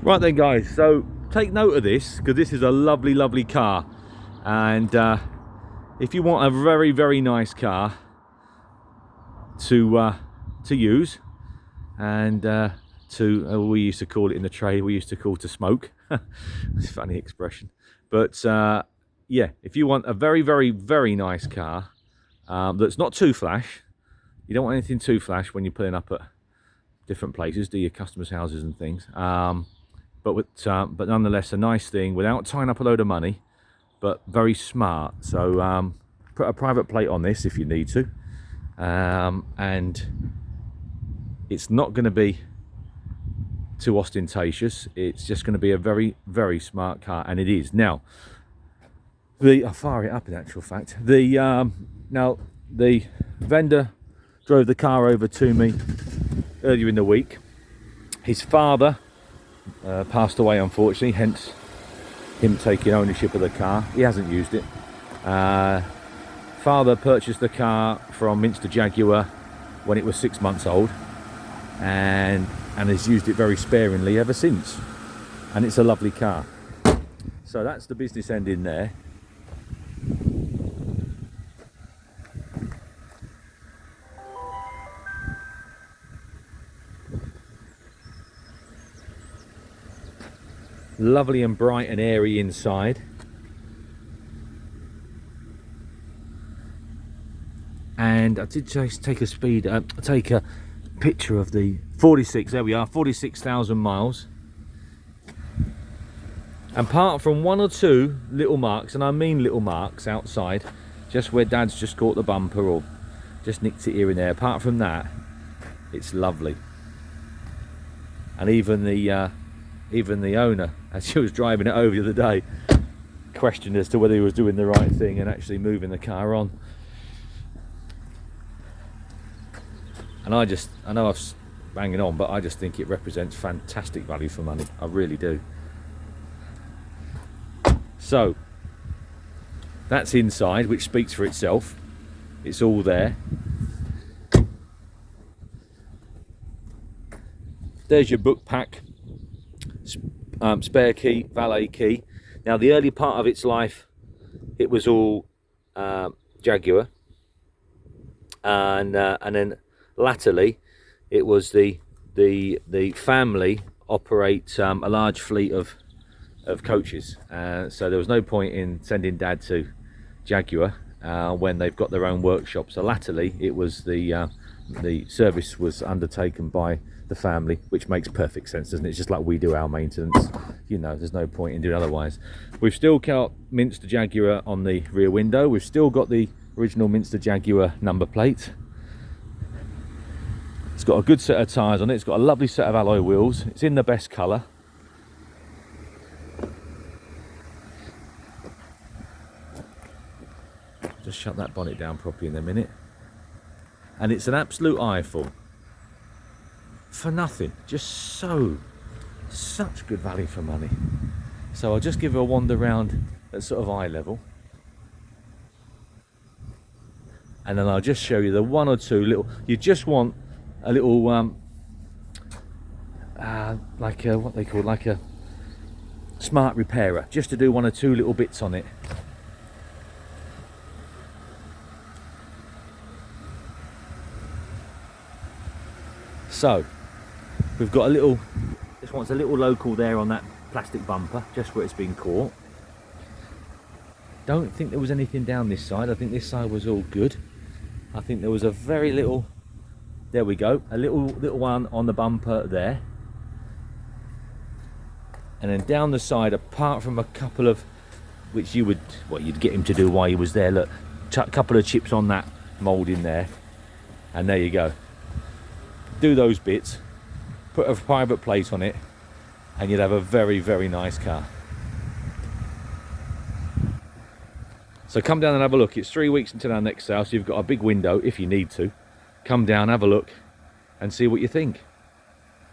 Right then guys, so take note of this, because this is a lovely car, and if you want a very nice car to use, and we used to call it in the trade, we used to call to smoke. It's a funny expression, but yeah, if you want a very nice car that's not too flash, you don't want anything too flash when you're pulling up at different places, do your customers' houses and things, but nonetheless a nice thing without tying up a load of money, but very smart. So put a private plate on this if you need to, and it's not going to be too ostentatious. It's just going to be a very smart car, and it is. Now I'll fire it up in actual fact. Now the vendor drove the car over to me earlier in the week. His father passed away, unfortunately, hence him taking ownership of the car. He hasn't used it. Father purchased the car from Minster Jaguar when it was 6 months old, and has used it very sparingly ever since, and it's a lovely car. So that's the business end in there. Lovely and bright and airy inside, and I did just take a picture of the 46. There we are, 46,000 miles, and apart from one or two little marks, and I mean little marks outside, just where Dad's just caught the bumper or just nicked it here and there, apart from that, it's lovely. And even the owner, as she was driving it over the other day, questioned as to whether he was doing the right thing and actually moving the car on. And I know I've banging on, but I just think it represents fantastic value for money. I really do. So that's inside, which speaks for itself. It's all there. There's your book pack, spare key, valet key. Now the early part of its life, it was all Jaguar, and then latterly it was the family operate a large fleet of coaches, so there was no point in sending Dad to Jaguar when they've got their own workshop. So latterly it was the service was undertaken by the family, which makes perfect sense, doesn't it? It's just like we do our maintenance, you know, there's no point in doing otherwise. We've still got Minster Jaguar on the rear window, we've still got the original Minster Jaguar number plate. It's got a good set of tyres on it, it's got a lovely set of alloy wheels, it's in the best colour. Just shut that bonnet down properly in a minute. And it's an absolute eyeful for nothing, just such good value for money. So I'll just give her a wander around at sort of eye level, and then I'll just show you the one or two little, you just want a little like a, what they call, like a smart repairer, just to do one or two little bits on it. So we've got a little, this one's a little local there on that plastic bumper, just where it's been caught. Don't think there was anything down this side. I think this side was all good. I think there was a very little, there we go, a little one on the bumper there. And then down the side, apart from a couple of, which you would, what you'd get him to do while he was there, look, a couple of chips on that mould in there, and there you go. Do those bits, put a private plate on it, and you'd have a very nice car. So come down and have a look. It's 3 weeks until our next sale, so you've got a big window if you need to. Come down, have a look, and see what you think.